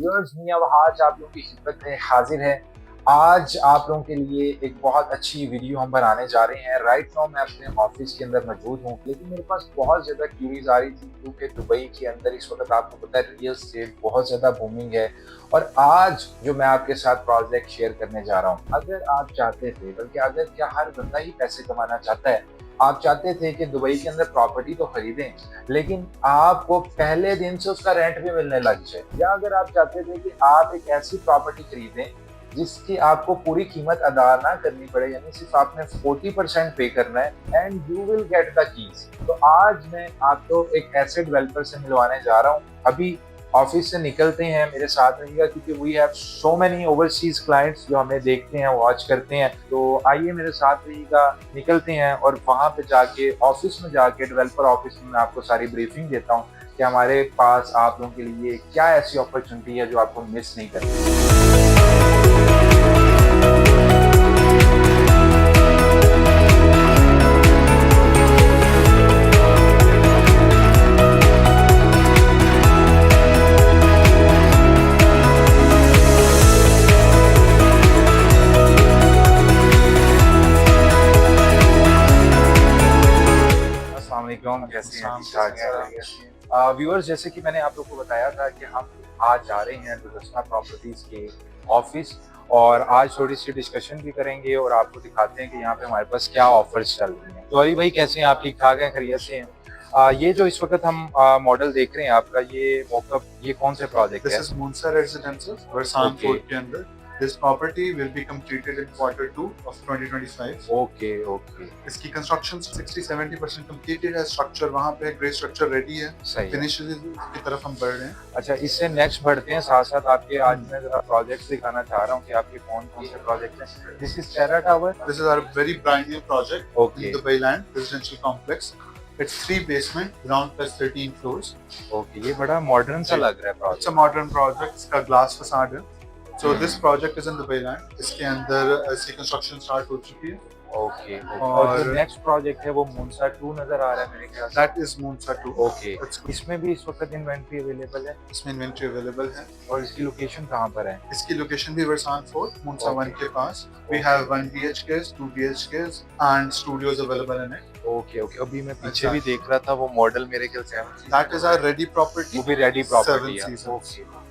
Viewers मैं अब आज आप लोगों की खिदमत में हाजिर है। आज आप लोगों के लिए एक बहुत अच्छी वीडियो हम बनाने जा रहे हैं। राइट नाउ मैं अपने ऑफिस के अंदर मौजूद हूँ, लेकिन मेरे पास बहुत ज़्यादा क्यूरीज आ रही थी क्योंकि दुबई के अंदर इस वक्त आपको पता है रियल एस्टेट बहुत ज़्यादा बूमिंग है। और आज जो मैं आपके साथ प्रोजेक्ट शेयर करने जा रहा हूँ, अगर आप चाहते थे, बल्कि अगर क्या हर बंदा ही पैसे कमाना चाहता है, आप चाहते थे कि दुबई के अंदर प्रॉपर्टी तो खरीदें लेकिन आपको पहले दिन से उसका रेंट भी मिलने लग जाए, या अगर आप चाहते थे कि आप एक ऐसी प्रॉपर्टी खरीदें जिसकी आपको पूरी कीमत अदा ना करनी पड़े, यानी सिर्फ आपने 40% पे करना है and you will get the keys. तो आज मैं आपको एक ऐसे डेवलपर से मिलवाने जा रहा हूँ। अभी ऑफिस से निकलते हैं, मेरे साथ रहिएगा क्योंकि we have so many overseas clients जो हमें देखते हैं, वॉच करते हैं। तो आइए मेरे साथ रहिएगा, निकलते हैं और वहां पे जाके ऑफिस में जाके डेवलपर ऑफिस में मैं आपको सारी ब्रीफिंग देता हूँ कि हमारे पास आप लोगों के लिए क्या ऐसी अपॉर्चुनिटी है जो आपको मिस नहीं करनी। कैसे हैं व्यूअर्स, जैसे कि मैंने आप लोग को बताया था कि हम आज जा रहे हैं दुदस्ता प्रॉपर्टीज के ऑफिस और आज थोड़ी सी डिस्कशन भी करेंगे और आपको दिखाते हैं कि यहाँ पे हमारे पास क्या ऑफर्स चल रही हैं। तो अली भाई कैसे हैं आप? ठीक ठाक हैं, खैरियत से हैं? ये जो इस वक्त हम मॉडल देख रहे हैं आपका, ये कौन से प्रोजेक्ट है? This is Moonsa Residences, Versan Fort के अंदर। This property will be completed in Q2 of 2025. Okay okay. इसकी कंस्ट्रक्शन 60-70% completed है। स्ट्रक्चर वहाँ पे ग्रे स्ट्रक्चर रेडी है। सही। फिनिशेस की तरफ हम बढ़ रहे हैं। अच्छा, इससे नेक्स्ट बढ़ते हैं। साथ साथ आपके आज मैं जरा प्रोजेक्ट दिखाना चाह रहा हूँ कि आपके कौन कौन से प्रोजेक्ट हैं। This is Terra Tower. This is our very brand new project in Dubai Land Residential Complex. It's 3 basement, ground plus 13 floors. Okay, ये बड़ा मॉडर्न सा लग रहा है project. It's a modern project. इसका ग्लास फसाड है। So this project is in Dubai Land. इसके अंदर ऐसी कंस्ट्रक्शन स्टार्ट हो चुकी है। ओके। और जो नेक्स्ट प्रोजेक्ट है वो मूनसा 2 नजर आ रहा है मेरे ख्याल से। That is Moonsa 2. ओके। इसमें भी इस वक्त इन्वेंट्री अवेलेबल है? इसमें इन्वेंट्री अवेलेबल है। और इसकी लोकेशन कहाँ पर है? इसकी लोकेशन भी वर्सान फोर्ट, Moonsa 1 के पास। We have 1 BHKs, 2 BHKs and studios available in it. Okay okay. अभी मैं पीछे भी देख रहा था, वो मॉडल मेरे ख्याल से That is our ready property. वो भी रेडी प्रॉपर्टी 7 है। seasons. ओके।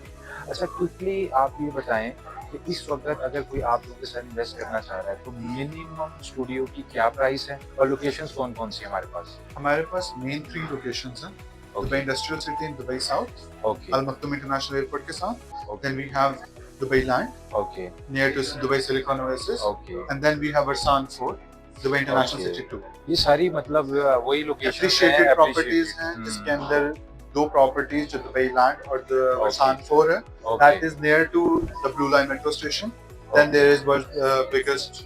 अच्छा, क्विकली आप ये बताएं कि इस वक्त अगर कोई आप लोगों के साथ इन्वेस्ट करना चाह रहा है तो मिनिमम स्टूडियो की क्या प्राइस है और लोकेशंस कौन कौन सी हमारे पास? हमारे पास मेन 3 लोकेशंस हैं। Dubai Industrial City in Dubai South, okay, Al Maktoum International Airport के साथ। Then we have Dubai Land, okay near to Dubai Silicon Oasis. Okay. And then we have Versan Fort, Dubai International Okay. City 2. ये सारी मतलब वही location Appreciated properties हैं। इसके अंदर 2 properties जो दुबई लैंड और वर्सान 4 है। That is near to the Blue Line metro station. Then there is biggest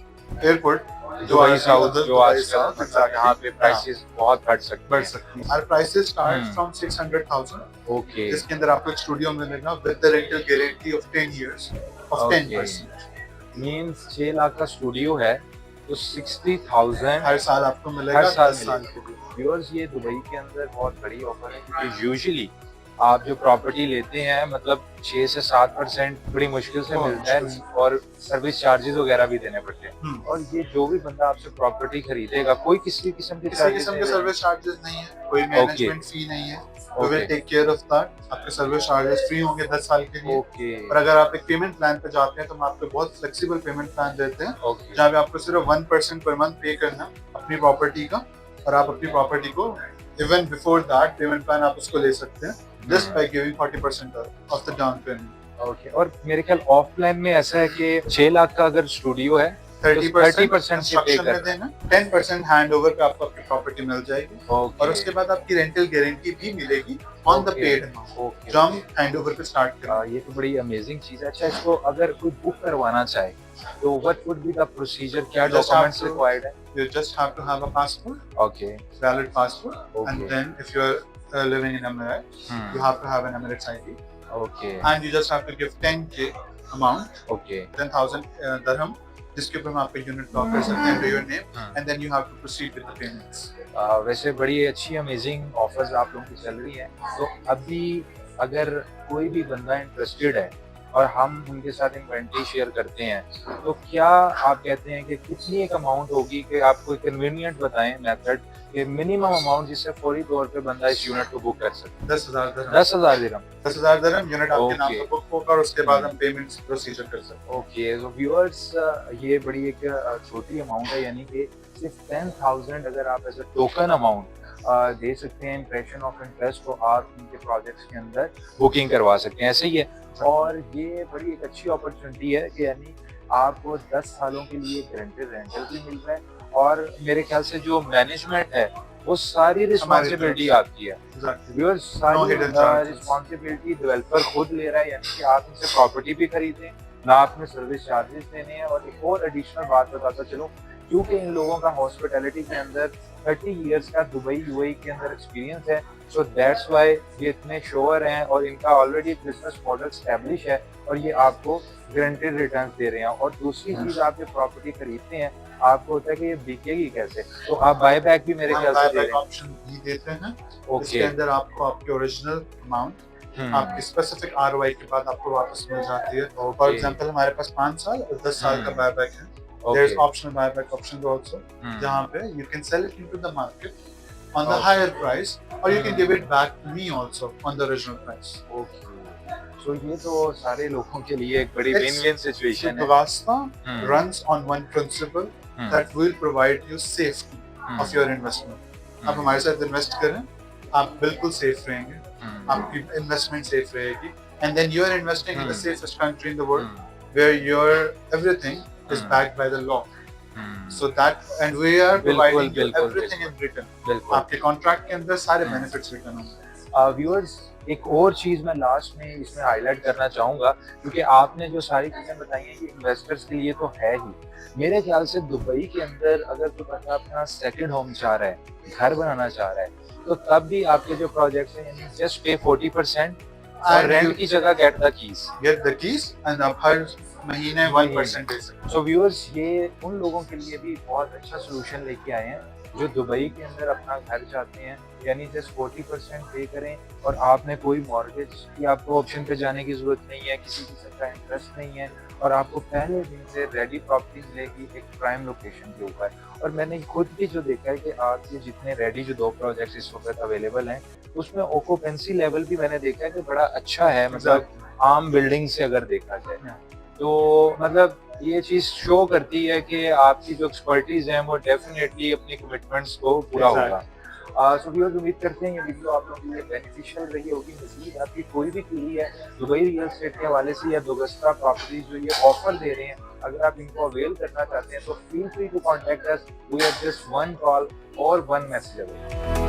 airport, Dubai south, जो आजकल मतलब यहाँ पे प्राइसेस बहुत बढ़ सकती हैं। Our prices start from 600,000. Okay. इसके अंदर आपको एक स्टूडियो मिलेगा with the rental guarantee of 10 years of 10%. Means 6 lakh का स्टूडियो है तो 60,000 हर साल आपको मिलेगा, हर साल 10 साल के लिए। व्यूअर्स, ये दुबई के अंदर बहुत बड़ी ऑफर है क्योंकि यूजुअली आप जो प्रॉपर्टी लेते हैं मतलब 6 से 7% बड़ी मुश्किल से मिलता है और सर्विस चार्जेस वगैरह भी देने पड़ते हैं। और ये जो भी बंदा आपसे प्रॉपर्टी खरीदेगा, कोई किसी किस्म के सर्विस चार्जेस नहीं है, कोई मैनेजमेंट फी नहीं है। We will take care of that. आपके सर्विस चार्जेस फ्री होंगे 10 साल के लिए। ओके। और अगर आप एक पेमेंट प्लान पे जाते हैं तो हम आपको बहुत फ्लेक्सिबल पेमेंट प्लान देते हैं, जहाँ पे आपको सिर्फ 1% पर मंथ पे करना अपनी प्रॉपर्टी का, और आप अपनी प्रॉपर्टी को even before that payment plan आप उसको ले सकते हैं just by giving 40% of the down payment. Okay. और मेरे ख्याल ऑफलाइन में ऐसा है कि 6 लाख का अगर स्टूडियो है 30% कंस्ट्रक्शन में देना, 10% हैंड ओवर पे आपको आपकी प्रॉपर्टी मिल जाएगी। और उसके बाद आपकी रेंटल गारंटी भी मिलेगी ऑन द पेड अमाउंट जो हम हैंड ओवर पे स्टार्ट करेंगे। ये तो बड़ी अमेजिंग चीज है। अच्छा, इसको अगर कोई बुक करवाना चाहे तो what would be the procedure, क्या डॉक्यूमेंट्स रिक्वायर्ड है? You just have to have a passport, okay, valid passport, okay. and then if you are living in Emirates, you have to have an Emirates ID, okay, and you just have to give 10k amount, okay, 10,000 dirham, जिसके ऊपर हम आपका unit lock कर सकते हैं under your name, and then you have to proceed with the payments. वैसे बड़ी अच्छी अमेजिंग ऑफर्स आप लोगों की चल रही हैं। तो अभी अगर कोई भी बंदा इंटरेस्टेड है और हम उनके साथ इन्वेंट्री शेयर करते हैं, तो क्या आप कहते हैं कि कितनी एक अमाउंट होगी कि आप कोई कन्वीनियंट बताएं मेथड कि मिनिमम अमाउंट जिससे फौरी तौर पे बंदा इस यूनिट को बुक कर सके? 10,000 दिरहम। 10,000 दिरहम। 10,000 दिरहम यूनिट आपके नाम ओके। पे बुक होगा और उसके बाद हम पेमेंट प्रोसीजर कर सकते ओके, तो व्यूअर्स ये बड़ी एक छोटी अमाउंट है, यानी कि सिर्फ 10,000 अगर आप एज अ टोकन अमाउंट दे सकते हैं इम्प्रेशन ऑफ इंटरेस्ट, तो आप उनके प्रोजेक्ट्स के अंदर बुकिंग करवा सकते हैं, ऐसे ही है। और ये बड़ी एक अच्छी अपॉर्चुनिटी है कि यानी आपको 10 सालों के लिए गारंटेड रेंटल भी मिल रहा है और मेरे ख्याल से जो मैनेजमेंट है वो सारी रिस्पॉन्सिबिलिटी आपकी है। हैं। Viewers, No hidden charges. Responsibility developer खुद ले रहा है, यानी कि आप इनसे प्रॉपर्टी भी खरीदें ना, आपने सर्विस चार्जेस देने हैं। और एक और एडिशनल बात बताता चलो, क्योंकि इन लोगों का हॉस्पिटैलिटी के अंदर 30 इयर्स का दुबई यूएई के अंदर एक्सपीरियंस है, सो दैट्स व्हाई ये इतने श्योर हैं और इनका ऑलरेडी बिजनेस मॉडल स्टैब्लिश है और ये आपको गारंटेड रिटर्न्स दे रहे हैं। और दूसरी चीज, आप ये प्रॉपर्टी खरीदते हैं, आपको होता है कि ये बिकेगी कैसे, तो आप बाय बैक भी मेरे हम ख्याल से दे बाय रहे हैं। ऑप्शन भी देते हैं। इसके ओके। अंदर आपको आपके ओरिजिनल अमाउंट आपकी स्पेसिफिक आरओआई के बाद आपको वापस मिल जाती है। फॉर एग्जांपल हमारे पास 5 साल और 10 साल का बायबैक है। There is optional buyback option also, जहां पे you can sell it into the market on the higher price और you can give it back to me also on the original price. Okay, so ये तो सारे लोगों के लिए एक बड़ी विन विन सिचुएशन है। Subhasta runs on one principle that will provide you safety of your investment. आप हमारे साथ इन्वेस्ट करें, आप बिल्कुल सेफ रहेंगे, आपकी इन्वेस्टमेंट सेफ रहेगी, and then you are investing in the safest country in the world where your everything is backed by the law. So that, and we are providing you everything in written. आपके contract के अंदर सारे benefits return होंगे। Viewers, एक और चीज मैं last में इसमें हाईलाइट करना चाहूंगा, क्योंकि आपने जो सारी चीजें बताई हैं ये इन्वेस्टर्स के लिए तो है ही। मेरे ख्याल से दुबई के अंदर अगर कोई बंदा अपना सेकंड होम चाह रहा है, घर बनाना चाह रहा है, तो तब भी आपके जो प्रोजेक्ट्स हैं, यानी जस्ट पे 40% और रेंट की जगह get the keys. Get the keys and आप हर महीने 1% दे सकते हैं। सो व्यूअर्स, ये उन लोगों के लिए भी बहुत अच्छा सोल्यूशन लेके आए हैं जो दुबई के अंदर अपना घर चाहते हैं, यानी जस्ट 40% पे करें और आपने कोई मॉर्गेज की आपको ऑप्शन पे जाने की जरूरत नहीं है, किसी किस्म का इंटरेस्ट नहीं है और आपको पहले दिन से रेडी प्रॉपर्टी मिलेगी एक प्राइम लोकेशन के ऊपर। और मैंने खुद भी जो देखा है कि आपके जितने रेडी जो 2 प्रोजेक्ट्स इस वक्त अवेलेबल हैं, उसमें ऑक्यूपेंसी लेवल भी मैंने देखा है कि बड़ा अच्छा है, मतलब आम बिल्डिंग से अगर देखा जाए तो मतलब ये चीज शो करती है कि आपकी जो एक्सपर्टीज है वो डेफिनेटली अपनी कमिटमेंट्स को पूरा होगा। सो व्यूअर्स, उम्मीद करते हैं ये वीडियो आप लोगों के लिए बेनिफिशियल रही होगी। मज़ीद आपकी कोई भी क्वेरी है दुबई रियल एस्टेट के हवाले से या दोगस्ता प्रॉपर्टीज जो ये ऑफर दे रहे हैं, अगर आप इनको अवेल करना चाहते हैं तो feel free to contact us. We are just 1 call और 1 मैसेज अवे।